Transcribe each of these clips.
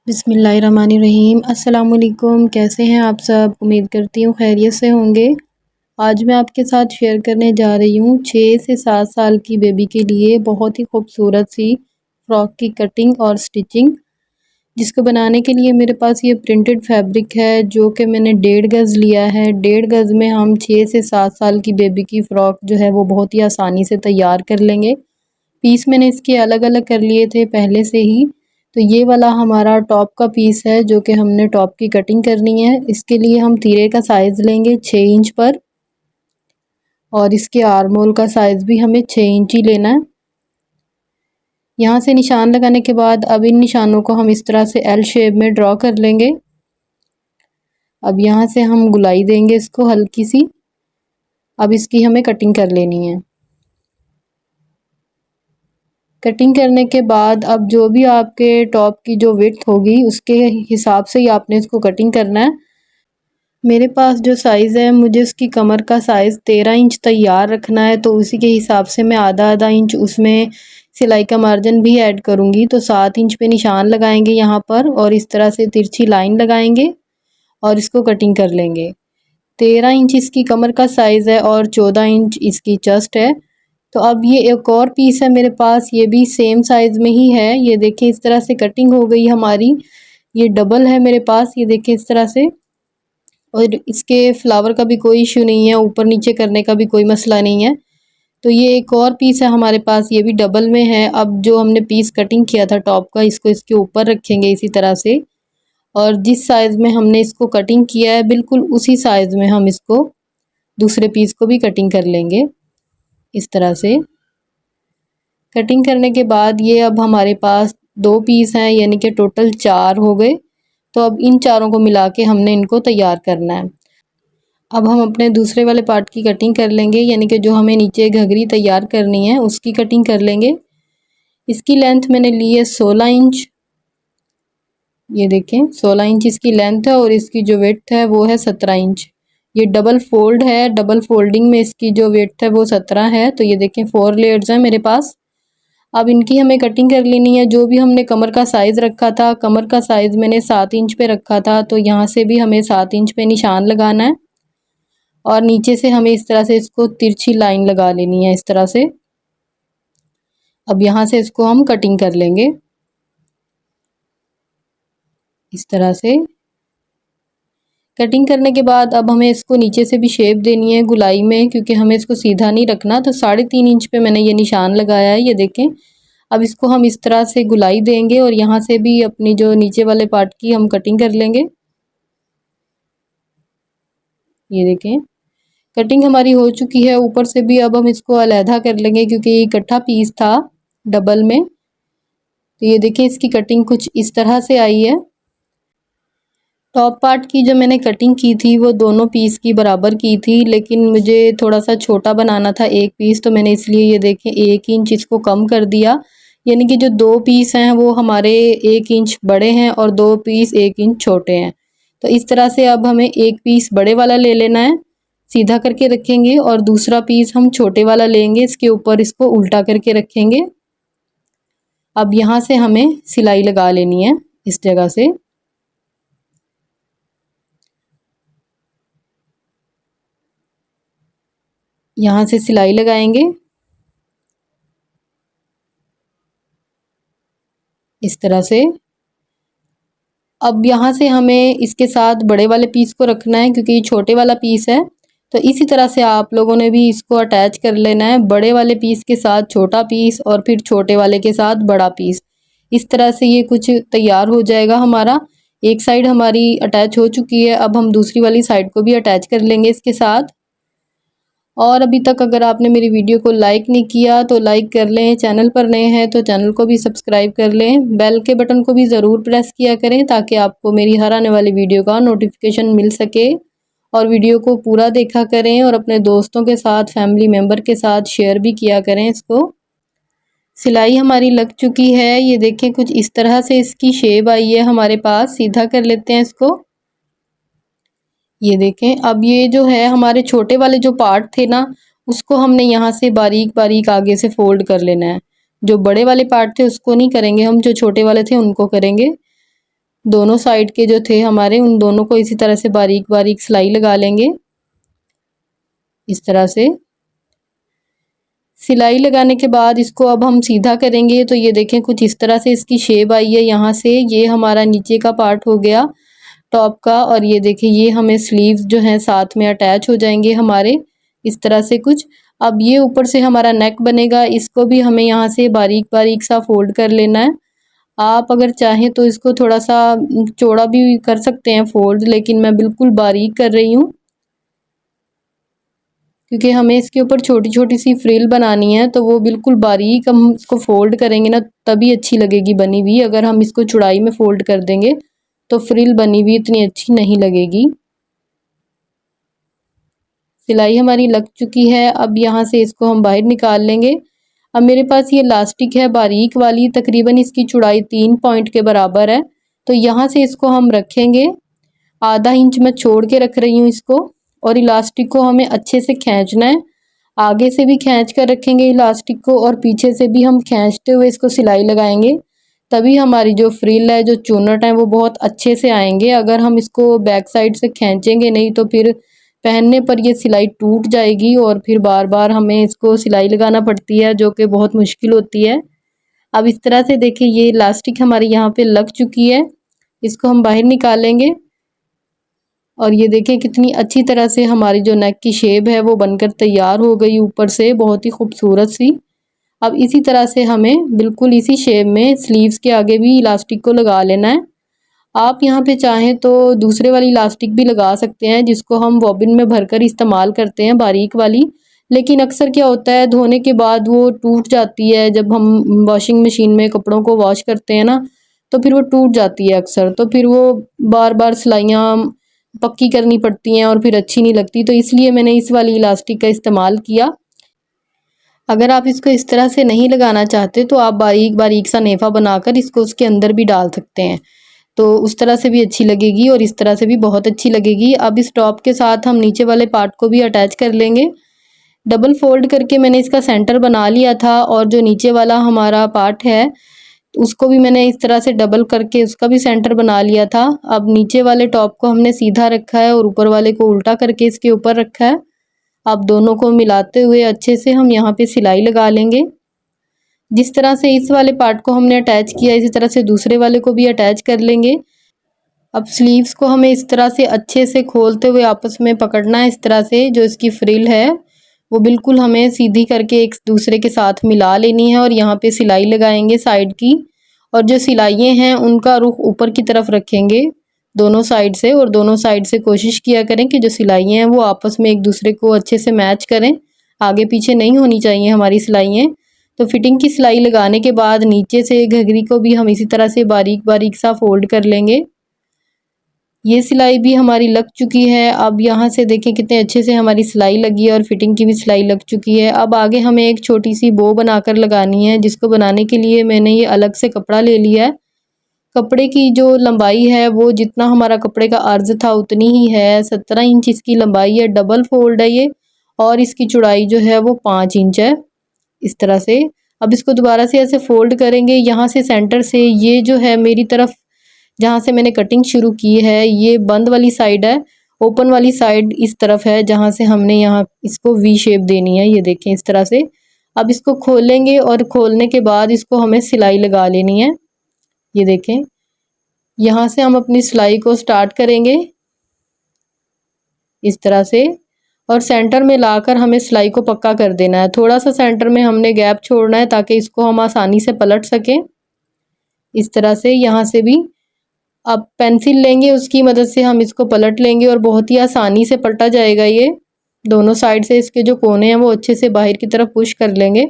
बिस्मिल्लाहिर्रहमानिर्रहीम। अस्सलाम वालेकुम। कैसे हैं आप सब? उम्मीद करती हूँ खैरियत से होंगे। आज मैं आपके साथ शेयर करने जा रही हूँ 6 से 7 साल की बेबी के लिए बहुत ही खूबसूरत सी फ़्रॉक की कटिंग और स्टिचिंग, जिसको बनाने के लिए मेरे पास ये प्रिंटेड फैब्रिक है जो कि मैंने 1.5 गज़ लिया है। 1.5 गज़ में हम 6 से 7 साल की बेबी की फ़्रॉक जो है वो बहुत ही आसानी से तैयार कर लेंगे। पीस मैंने इसके अलग अलग कर लिए थे पहले से ही। तो ये वाला हमारा टॉप का पीस है जो कि हमने टॉप की कटिंग करनी है। इसके लिए हम तीरे का साइज़ लेंगे 6 इंच पर, और इसके आर्म होल का साइज़ भी हमें 6 इंच ही लेना है। यहाँ से निशान लगाने के बाद अब इन निशानों को हम इस तरह से एल शेप में ड्रॉ कर लेंगे। अब यहाँ से हम गुलाई देंगे इसको हल्की सी। अब इसकी हमें कटिंग कर लेनी है। कटिंग करने के बाद अब जो भी आपके टॉप की जो विड्थ होगी उसके हिसाब से ही आपने इसको कटिंग करना है। मेरे पास जो साइज़ है, मुझे उसकी कमर का साइज़ 13 इंच तैयार रखना है, तो उसी के हिसाब से मैं आधा आधा इंच उसमें सिलाई का मार्जिन भी ऐड करूँगी। तो 7 इंच पे निशान लगाएंगे यहाँ पर और इस तरह से तिरछी लाइन लगाएंगे और इसको कटिंग कर लेंगे। 13 इंच इसकी कमर का साइज़ है और 14 इंच इसकी चेस्ट है। तो अब ये एक और पीस है मेरे पास, ये भी सेम साइज़ में ही है। ये देखिए इस तरह से कटिंग हो गई हमारी। ये डबल है मेरे पास, ये देखिए इस तरह से। और इसके फ्लावर का भी कोई इशू नहीं है, ऊपर नीचे करने का भी कोई मसला नहीं है। तो ये एक और पीस है हमारे पास, ये भी डबल में है। अब जो हमने पीस कटिंग किया था टॉप का, इसको इसके ऊपर रखेंगे इसी तरह से, और जिस साइज़ में हमने इसको कटिंग किया है बिल्कुल उसी साइज़ में हम इसको दूसरे पीस को भी कटिंग कर लेंगे इस तरह से। कटिंग करने के बाद ये अब हमारे पास 2 पीस हैं, यानी कि टोटल 4 हो गए। तो अब इन चारों को मिला के हमने इनको तैयार करना है। अब हम अपने दूसरे वाले पार्ट की कटिंग कर लेंगे, यानी कि जो हमें नीचे घघरी तैयार करनी है उसकी कटिंग कर लेंगे। इसकी लेंथ मैंने ली है 16 इंच। ये देखें 16 इंच इसकी लेंथ है और इसकी जो विड्थ है वो है 17 इंच। ये डबल फोल्ड है, डबल फोल्डिंग में इसकी जो विड्थ है वो 17 है। तो ये देखें 4 लेयर्स हैं मेरे पास। अब इनकी हमें कटिंग कर लेनी है। जो भी हमने कमर का साइज़ रखा था, कमर का साइज़ मैंने 7 इंच पे रखा था, तो यहाँ से भी हमें 7 इंच पे निशान लगाना है और नीचे से हमें इस तरह से इसको तिरछी लाइन लगा लेनी है इस तरह से। अब यहाँ से इसको हम कटिंग कर लेंगे इस तरह से। कटिंग करने के बाद अब हमें इसको नीचे से भी शेप देनी है गुलाई में, क्योंकि हमें इसको सीधा नहीं रखना। तो 3.5 इंच पे मैंने ये निशान लगाया है, ये देखें। अब इसको हम इस तरह से गुलाई देंगे और यहाँ से भी अपनी जो नीचे वाले पार्ट की हम कटिंग कर लेंगे। ये देखें कटिंग हमारी हो चुकी है ऊपर से भी। अब हम इसको अलहदा कर लेंगे क्योंकि ये इकट्ठा पीस था डबल में। तो ये देखें इसकी कटिंग कुछ इस तरह से आई है। टॉप पार्ट की जो मैंने कटिंग की थी वो दोनों पीस की बराबर की थी, लेकिन मुझे थोड़ा सा छोटा बनाना था एक पीस, तो मैंने इसलिए ये देखें 1 इंच इसको कम कर दिया। यानी कि जो 2 पीस हैं वो हमारे 1 इंच बड़े हैं और 2 पीस 1 इंच छोटे हैं। तो इस तरह से अब हमें एक पीस बड़े वाला ले लेना है, सीधा करके रखेंगे, और दूसरा पीस हम छोटे वाला लेंगे, इसके ऊपर इसको उल्टा करके रखेंगे। अब यहाँ से हमें सिलाई लगा लेनी है इस जगह से। यहाँ से सिलाई लगाएंगे इस तरह से। अब यहाँ से हमें इसके साथ बड़े वाले पीस को रखना है क्योंकि ये छोटे वाला पीस है। तो इसी तरह से आप लोगों ने भी इसको अटैच कर लेना है, बड़े वाले पीस के साथ छोटा पीस और फिर छोटे वाले के साथ बड़ा पीस। इस तरह से ये कुछ तैयार हो जाएगा हमारा। एक साइड हमारी अटैच हो चुकी है, अब हम दूसरी वाली साइड को भी अटैच कर लेंगे इसके साथ। और अभी तक अगर आपने मेरी वीडियो को लाइक नहीं किया तो लाइक कर लें, चैनल पर नए हैं तो चैनल को भी सब्सक्राइब कर लें, बेल के बटन को भी ज़रूर प्रेस किया करें ताकि आपको मेरी हर आने वाली वीडियो का नोटिफिकेशन मिल सके। और वीडियो को पूरा देखा करें और अपने दोस्तों के साथ, फैमिली मेम्बर के साथ शेयर भी किया करें इसको। सिलाई हमारी लग चुकी है, ये देखें कुछ इस तरह से इसकी शेप आई है हमारे पास। सीधा कर लेते हैं इसको। ये देखें अब ये जो है हमारे छोटे वाले जो पार्ट थे ना, उसको हमने यहाँ से बारीक बारीक आगे से फोल्ड कर लेना है। जो बड़े वाले पार्ट थे उसको नहीं करेंगे हम, जो छोटे वाले थे उनको करेंगे। दोनों साइड के जो थे हमारे, उन दोनों को इसी तरह से बारीक बारीक सिलाई लगा लेंगे। इस तरह से सिलाई लगाने के बाद इसको अब हम सीधा करेंगे। तो ये देखें कुछ इस तरह से इसकी शेप आई है। यहाँ से ये हमारा नीचे का पार्ट हो गया टॉप का, और ये देखिए ये हमें स्लीव्स जो हैं साथ में अटैच हो जाएंगे हमारे, इस तरह से कुछ। अब ये ऊपर से हमारा नेक बनेगा, इसको भी हमें यहाँ से बारीक बारीक सा फोल्ड कर लेना है। आप अगर चाहें तो इसको थोड़ा सा चौड़ा भी कर सकते हैं फोल्ड, लेकिन मैं बिल्कुल बारीक कर रही हूँ क्योंकि हमें इसके ऊपर छोटी छोटी सी फ्रिल बनानी है। तो वो बिल्कुल बारीक हम इसको फोल्ड करेंगे ना, तभी अच्छी लगेगी बनी हुई। अगर हम इसको चौड़ाई में फोल्ड कर देंगे तो फ्रिल बनी हुई इतनी अच्छी नहीं लगेगी। सिलाई हमारी लग चुकी है। अब यहाँ से इसको हम बाहर निकाल लेंगे। अब मेरे पास ये इलास्टिक है बारीक वाली, तकरीबन इसकी चौड़ाई 3 पॉइंट के बराबर है। तो यहाँ से इसको हम रखेंगे, आधा इंच मैं छोड़ के रख रही हूँ इसको। और इलास्टिक को हमें अच्छे से खींचना है, आगे से भी खींच कर रखेंगे इलास्टिक को, और पीछे से भी हम खींचते हुए इसको सिलाई लगाएंगे। तभी हमारी जो फ्रिल है, जो चुन्नट है, वो बहुत अच्छे से आएंगे। अगर हम इसको बैक साइड से खींचेंगे नहीं तो फिर पहनने पर ये सिलाई टूट जाएगी और फिर बार बार हमें इसको सिलाई लगाना पड़ती है, जो कि बहुत मुश्किल होती है। अब इस तरह से देखिए ये इलास्टिक हमारी यहाँ पे लग चुकी है। इसको हम बाहर निकालेंगे और ये देखें कितनी अच्छी तरह से हमारी जो नेक की शेप है वो बनकर तैयार हो गई ऊपर से, बहुत ही खूबसूरत सी। अब इसी तरह से हमें बिल्कुल इसी शेप में स्लीव्स के आगे भी इलास्टिक को लगा लेना है। आप यहाँ पे चाहें तो दूसरे वाली इलास्टिक भी लगा सकते हैं, जिसको हम बॉबिन में भरकर इस्तेमाल करते हैं, बारीक वाली। लेकिन अक्सर क्या होता है, धोने के बाद वो टूट जाती है। जब हम वॉशिंग मशीन में कपड़ों को वॉश करते हैं ना, तो फिर वो टूट जाती है अक्सर। तो फिर वो बार बार सिलाइयाँ पक्की करनी पड़ती हैं और फिर अच्छी नहीं लगती। तो इसलिए मैंने इस वाली इलास्टिक का इस्तेमाल किया। अगर आप इसको इस तरह से नहीं लगाना चाहते तो आप बारीक बारीक सा नेफा बनाकर इसको उसके अंदर भी डाल सकते हैं, तो उस तरह से भी अच्छी लगेगी और इस तरह से भी बहुत अच्छी लगेगी। अब इस टॉप के साथ हम नीचे वाले पार्ट को भी अटैच कर लेंगे। डबल फोल्ड करके मैंने इसका सेंटर बना लिया था, और जो नीचे वाला हमारा पार्ट है उसको भी मैंने इस तरह से डबल करके उसका भी सेंटर बना लिया था। अब नीचे वाले टॉप को हमने सीधा रखा है और ऊपर वाले को उल्टा करके इसके ऊपर रखा है। अब दोनों को मिलाते हुए अच्छे से हम यहाँ पे सिलाई लगा लेंगे। जिस तरह से इस वाले पार्ट को हमने अटैच किया, इसी तरह से दूसरे वाले को भी अटैच कर लेंगे। अब स्लीव्स को हमें इस तरह से अच्छे से खोलते हुए आपस में पकड़ना है। इस तरह से जो इसकी फ्रिल है वो बिल्कुल हमें सीधी करके एक दूसरे के साथ मिला लेनी है, और यहाँ पे सिलाई लगाएंगे साइड की। और जो सिलाइयाँ हैं उनका रुख ऊपर की तरफ रखेंगे दोनों साइड से, और दोनों साइड से कोशिश किया करें कि जो सिलाइयाँ हैं वो आपस में एक दूसरे को अच्छे से मैच करें। आगे पीछे नहीं होनी चाहिए हमारी सिलाइयाँ। तो फिटिंग की सिलाई लगाने के बाद नीचे से घघरी को भी हम इसी तरह से बारीक बारीक सा फोल्ड कर लेंगे। ये सिलाई भी हमारी लग चुकी है। अब यहाँ से देखें कितने अच्छे से हमारी सिलाई लगी है और फिटिंग की भी सिलाई लग चुकी है। अब आगे हमें एक छोटी सी बो बनाकर लगानी है, जिसको बनाने के लिए मैंने ये अलग से कपड़ा ले लिया है। कपड़े की जो लंबाई है वो जितना हमारा कपड़े का अर्ज था उतनी ही है, 17 इंच इसकी लंबाई है। डबल फोल्ड है ये, और इसकी चौड़ाई जो है वो 5 इंच है। इस तरह से अब इसको दोबारा से ऐसे फोल्ड करेंगे। यहाँ से सेंटर से ये जो है मेरी तरफ जहाँ से मैंने कटिंग शुरू की है, ये बंद वाली साइड है। ओपन वाली साइड इस तरफ है जहाँ से हमने यहाँ इसको वी शेप देनी है। ये देखें इस तरह से। अब इसको खोलेंगे और खोलने के बाद इसको हमें सिलाई लगा लेनी है। ये देखें यहाँ से हम अपनी सिलाई को स्टार्ट करेंगे इस तरह से, और सेंटर में लाकर हमें सिलाई को पक्का कर देना है। थोड़ा सा सेंटर में हमने गैप छोड़ना है ताकि इसको हम आसानी से पलट सकें। इस तरह से यहाँ से भी अब पेंसिल लेंगे, उसकी मदद से हम इसको पलट लेंगे और बहुत ही आसानी से पलटा जाएगा। ये दोनों साइड से इसके जो कोने हैं वो अच्छे से बाहर की तरफ पुश कर लेंगे।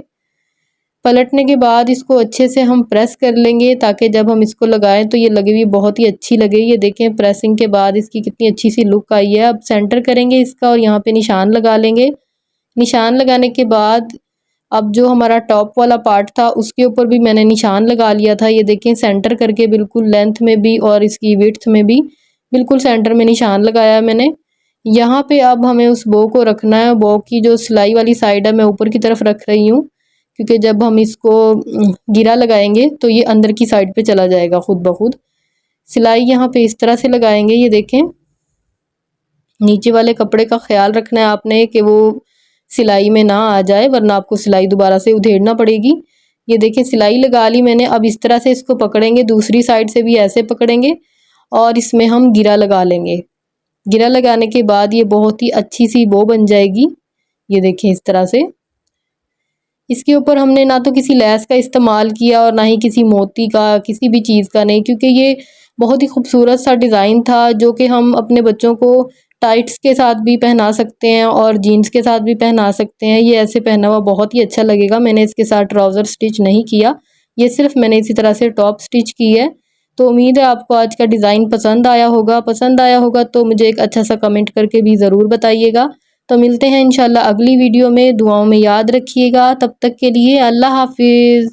पलटने के बाद इसको अच्छे से हम प्रेस कर लेंगे ताकि जब हम इसको लगाएं तो ये लगे हुई बहुत ही अच्छी लगे। ये देखें प्रेसिंग के बाद इसकी कितनी अच्छी सी लुक आई है। अब सेंटर करेंगे इसका और यहाँ पे निशान लगा लेंगे। निशान लगाने के बाद अब जो हमारा टॉप वाला पार्ट था उसके ऊपर भी मैंने निशान लगा लिया था। ये देखें सेंटर करके बिल्कुल लेंथ में भी और इसकी विड्थ में भी बिल्कुल सेंटर में निशान लगाया मैंने। यहाँ पे अब हमें उस बो को रखना है। बो की जो सिलाई वाली साइड है मैं ऊपर की तरफ रख रही हूँ, क्योंकि जब हम इसको गिरा लगाएंगे तो ये अंदर की साइड पे चला जाएगा खुद ब खुद। सिलाई यहाँ पे इस तरह से लगाएंगे, ये देखें। नीचे वाले कपड़े का ख्याल रखना है आपने कि वो सिलाई में ना आ जाए, वरना आपको सिलाई दोबारा से उधेड़ना पड़ेगी। ये देखें सिलाई लगा ली मैंने। अब इस तरह से इसको पकड़ेंगे, दूसरी साइड से भी ऐसे पकड़ेंगे और इसमें हम गिरा लगा लेंगे। गिरा लगाने के बाद ये बहुत ही अच्छी सी बो बन जाएगी। ये देखें इस तरह से। इसके ऊपर हमने ना तो किसी लैस का इस्तेमाल किया और ना ही किसी मोती का, किसी भी चीज़ का नहीं, क्योंकि ये बहुत ही खूबसूरत सा डिज़ाइन था जो कि हम अपने बच्चों को टाइट्स के साथ भी पहना सकते हैं और जीन्स के साथ भी पहना सकते हैं। ये ऐसे पहना हुआ बहुत ही अच्छा लगेगा। मैंने इसके साथ ट्राउज़र स्टिच नहीं किया, ये सिर्फ मैंने इसी तरह से टॉप स्टिच की है। तो उम्मीद है आपको आज का डिज़ाइन पसंद आया होगा। पसंद आया होगा तो मुझे एक अच्छा सा कमेंट करके भी ज़रूर बताइएगा। तो मिलते हैं इंशाल्लाह अगली वीडियो में। दुआओं में याद रखिएगा। तब तक के लिए अल्लाह हाफिज़।